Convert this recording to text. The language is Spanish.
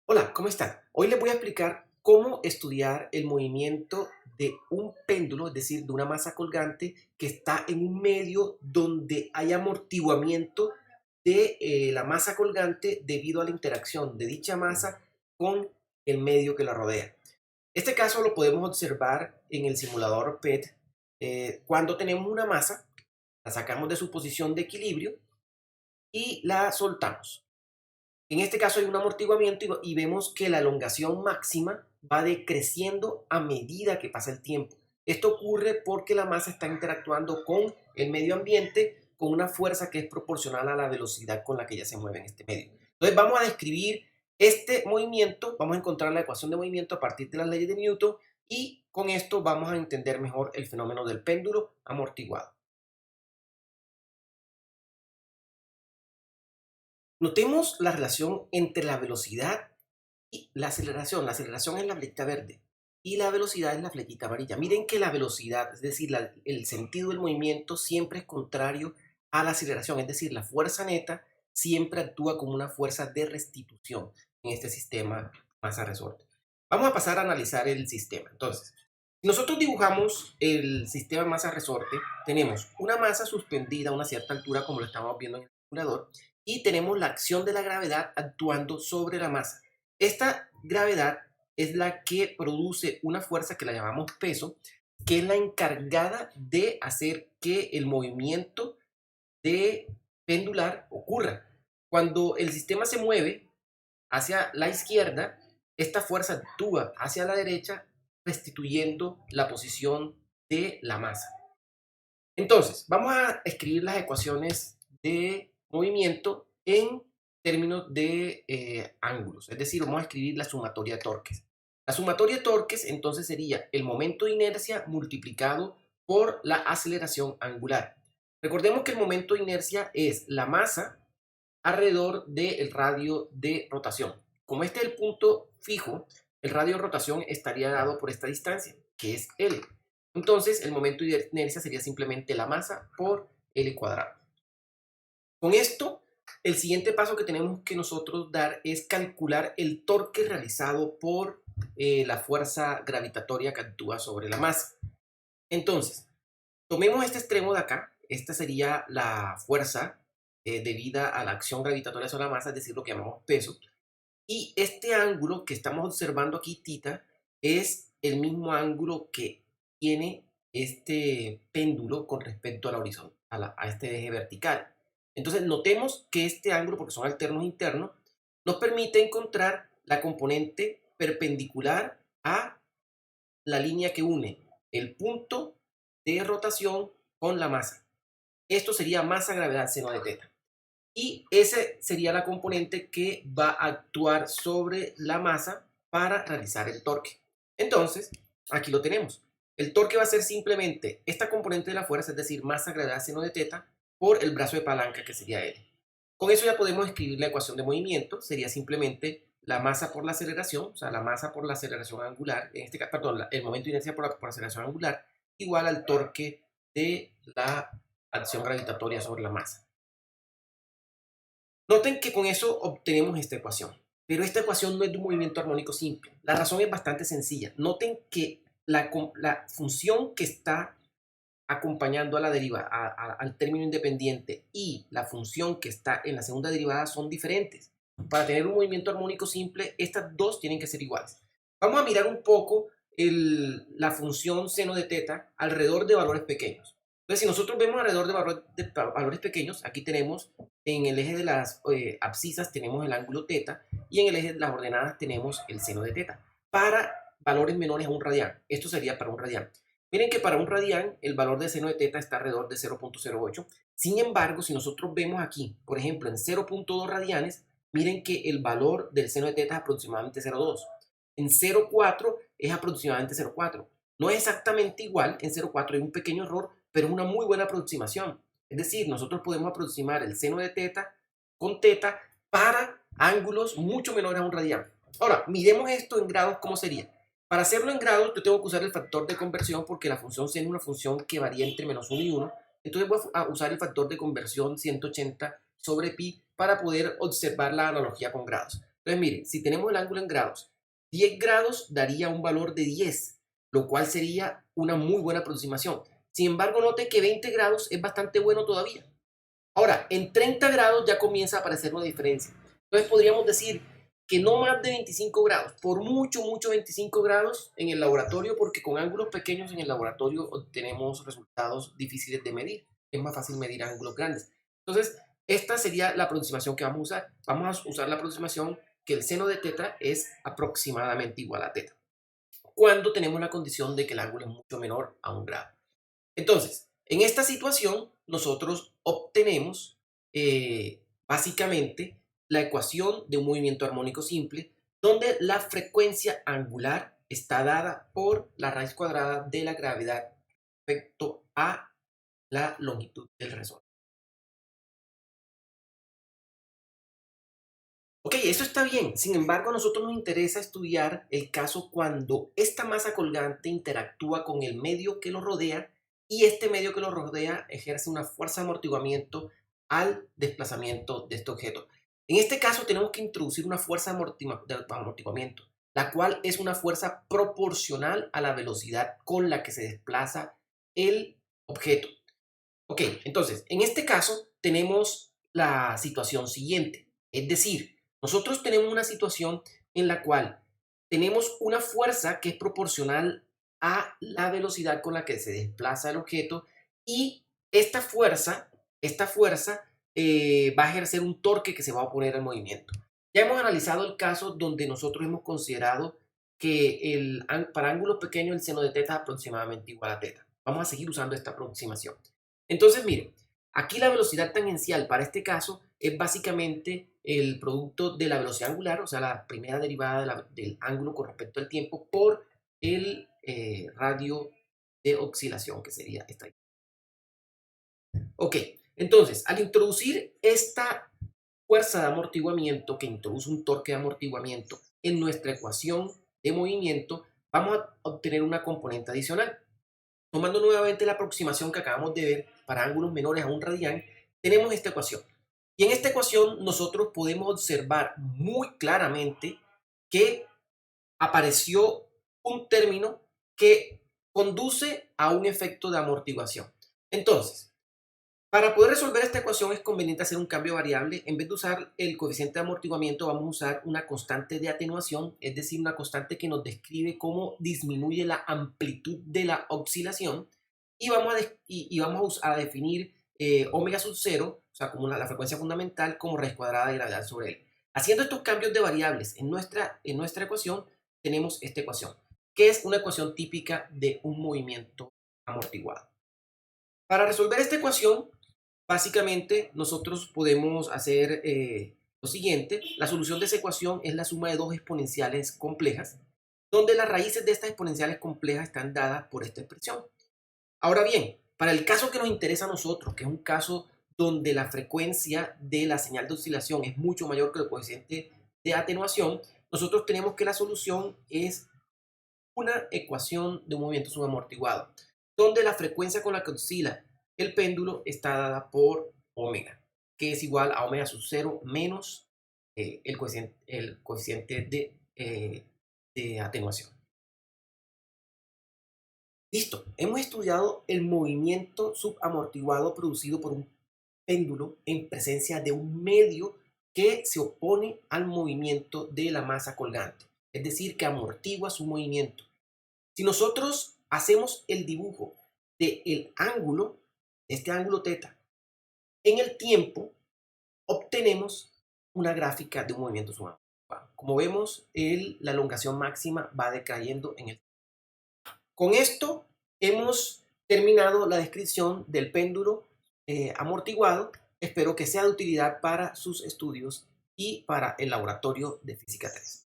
Hola, ¿cómo están? Hoy les voy a explicar cómo estudiar el movimiento de un péndulo, es decir, de una masa colgante que está en un medio donde hay amortiguamiento de la masa colgante debido a la interacción de dicha masa con el medio que la rodea. Este caso lo podemos observar en el simulador PET cuando tenemos una masa, la sacamos de su posición de equilibrio y la soltamos. En este caso hay un amortiguamiento y vemos que la elongación máxima va decreciendo a medida que pasa el tiempo. Esto ocurre porque la masa está interactuando con el medio ambiente con una fuerza que es proporcional a la velocidad con la que ella se mueve en este medio. Entonces vamos a describir este movimiento, vamos a encontrar la ecuación de movimiento a partir de las leyes de Newton y con esto vamos a entender mejor el fenómeno del péndulo amortiguado. Notemos la relación entre la velocidad y la aceleración es la flechita verde y la velocidad es la flechita amarilla. Miren que la velocidad, es decir, el sentido del movimiento siempre es contrario a la aceleración, es decir, la fuerza neta siempre actúa como una fuerza de restitución en este sistema masa-resorte. Vamos a pasar a analizar el sistema. Entonces, si nosotros dibujamos el sistema masa-resorte, tenemos una masa suspendida a una cierta altura, como lo estamos viendo en el simulador, y tenemos la acción de la gravedad actuando sobre la masa. Esta gravedad es la que produce una fuerza que la llamamos peso, que es la encargada de hacer que el movimiento de pendular ocurra. Cuando el sistema se mueve hacia la izquierda, esta fuerza actúa hacia la derecha, restituyendo la posición de la masa. Entonces, vamos a escribir las ecuaciones de movimiento en términos de ángulos, es decir, vamos a escribir la sumatoria de torques. La sumatoria de torques entonces sería el momento de inercia multiplicado por la aceleración angular. Recordemos que el momento de inercia es la masa alrededor del radio de rotación. Como este es el punto fijo, el radio de rotación estaría dado por esta distancia, que es L. Entonces, el momento de inercia sería simplemente la masa por L cuadrado. Con esto, el siguiente paso que tenemos que nosotros dar es calcular el torque realizado por la fuerza gravitatoria que actúa sobre la masa. Entonces, tomemos este extremo de acá. Esta sería la fuerza debida a la acción gravitatoria sobre la masa, es decir, lo que llamamos peso. Y este ángulo que estamos observando aquí, θ, es el mismo ángulo que tiene este péndulo con respecto a la horizontal, a este eje vertical. Entonces notemos que este ángulo, porque son alternos internos, nos permite encontrar la componente perpendicular a la línea que une el punto de rotación con la masa. Esto sería masa gravedad seno de θ. Y ese sería la componente que va a actuar sobre la masa para realizar el torque. Entonces, aquí lo tenemos. El torque va a ser simplemente esta componente de la fuerza, es decir, masa gravedad seno de θ, por el brazo de palanca que sería L. Con eso ya podemos escribir la ecuación de movimiento. Sería simplemente la masa por la aceleración, o sea, la masa por la aceleración angular, en este caso, perdón, el momento de inercia por aceleración angular, igual al torque de la acción gravitatoria sobre la masa. Noten que con eso obtenemos esta ecuación, pero esta ecuación no es de un movimiento armónico simple. La razón es bastante sencilla. Noten que la función que está acompañando a la derivada, al término independiente y la función que está en la segunda derivada son diferentes. Para tener un movimiento armónico simple, estas dos tienen que ser iguales. Vamos a mirar un poco la función seno de θ alrededor de valores pequeños. Entonces, si nosotros vemos alrededor de valores pequeños, aquí tenemos en el eje de las abscisas tenemos el ángulo θ y en el eje de las ordenadas tenemos el seno de θ. Para valores menores a un radián, esto sería para un radián. Miren que para un radián el valor de seno de θ está alrededor de 0.08. Sin embargo, si nosotros vemos aquí, por ejemplo, en 0.2 radianes, miren que el valor del seno de θ es aproximadamente 0.2. En 0.4 es aproximadamente 0.4. No es exactamente igual, en 0.4 hay un pequeño error, pero es una muy buena aproximación. Es decir, nosotros podemos aproximar el seno de θ con θ para ángulos mucho menores a un radián. Ahora, miremos esto en grados, ¿cómo sería? Para hacerlo en grados, yo tengo que usar el factor de conversión porque la función seno es una función que varía entre menos 1 y 1. Entonces voy a usar el factor de conversión 180 sobre pi para poder observar la analogía con grados. Entonces, miren, si tenemos el ángulo en grados, 10 grados daría un valor de 10, lo cual sería una muy buena aproximación. Sin embargo, note que 20 grados es bastante bueno todavía. Ahora, en 30 grados ya comienza a aparecer una diferencia. Entonces podríamos decir que no más de 25 grados, por mucho, mucho 25 grados en el laboratorio, porque con ángulos pequeños en el laboratorio obtenemos resultados difíciles de medir. Es más fácil medir ángulos grandes. Entonces, esta sería la aproximación que vamos a usar. Vamos a usar la aproximación que el seno de teta es aproximadamente igual a teta, cuando tenemos la condición de que el ángulo es mucho menor a un grado. Entonces, en esta situación, nosotros obtenemos básicamente la ecuación de un movimiento armónico simple, donde la frecuencia angular está dada por la raíz cuadrada de la gravedad respecto a la longitud del resorte. Ok, eso está bien. Sin embargo, a nosotros nos interesa estudiar el caso cuando esta masa colgante interactúa con el medio que lo rodea y este medio que lo rodea ejerce una fuerza de amortiguamiento al desplazamiento de este objeto. En este caso tenemos que introducir una fuerza de amortiguamiento, la cual es una fuerza proporcional a la velocidad con la que se desplaza el objeto. Ok, entonces, en este caso tenemos la situación siguiente, es decir, nosotros tenemos una situación en la cual tenemos una fuerza que es proporcional a la velocidad con la que se desplaza el objeto y esta fuerza va a ejercer un torque que se va a oponer al movimiento. Ya hemos analizado el caso donde nosotros hemos considerado que para ángulos pequeños el seno de teta es aproximadamente igual a teta. Vamos a seguir usando esta aproximación. Entonces, miren, aquí la velocidad tangencial para este caso es básicamente el producto de la velocidad angular, o sea, la primera derivada del ángulo con respecto al tiempo por el radio de oscilación, que sería esta. Ok, entonces, al introducir esta fuerza de amortiguamiento que introduce un torque de amortiguamiento en nuestra ecuación de movimiento, vamos a obtener una componente adicional. Tomando nuevamente la aproximación que acabamos de ver para ángulos menores a un radián, tenemos esta ecuación. Y en esta ecuación nosotros podemos observar muy claramente que apareció un término que conduce a un efecto de amortiguación. Entonces, para poder resolver esta ecuación es conveniente hacer un cambio de variable. En vez de usar el coeficiente de amortiguamiento, vamos a usar una constante de atenuación, es decir, una constante que nos describe cómo disminuye la amplitud de la oscilación. Y vamos a definir omega sub 0, o sea, como la frecuencia fundamental, como raíz cuadrada de gravedad sobre él. Haciendo estos cambios de variables en nuestra ecuación, tenemos esta ecuación, que es una ecuación típica de un movimiento amortiguado. Para resolver esta ecuación, básicamente, nosotros podemos hacer lo siguiente. La solución de esa ecuación es la suma de dos exponenciales complejas, donde las raíces de estas exponenciales complejas están dadas por esta expresión. Ahora bien, para el caso que nos interesa a nosotros, que es un caso donde la frecuencia de la señal de oscilación es mucho mayor que el coeficiente de atenuación, nosotros tenemos que la solución es una ecuación de un movimiento subamortiguado, donde la frecuencia con la que oscila el péndulo está dada por omega, que es igual a omega sub 0 menos el coeficiente de atenuación. Listo, hemos estudiado el movimiento subamortiguado producido por un péndulo en presencia de un medio que se opone al movimiento de la masa colgante, es decir, que amortigua su movimiento. Si nosotros hacemos el dibujo del ángulo, este ángulo teta, en el tiempo, obtenemos una gráfica de un movimiento subamortiguado. Como vemos, la elongación máxima va decayendo en el tiempo. Con esto hemos terminado la descripción del péndulo amortiguado. Espero que sea de utilidad para sus estudios y para el laboratorio de física 3.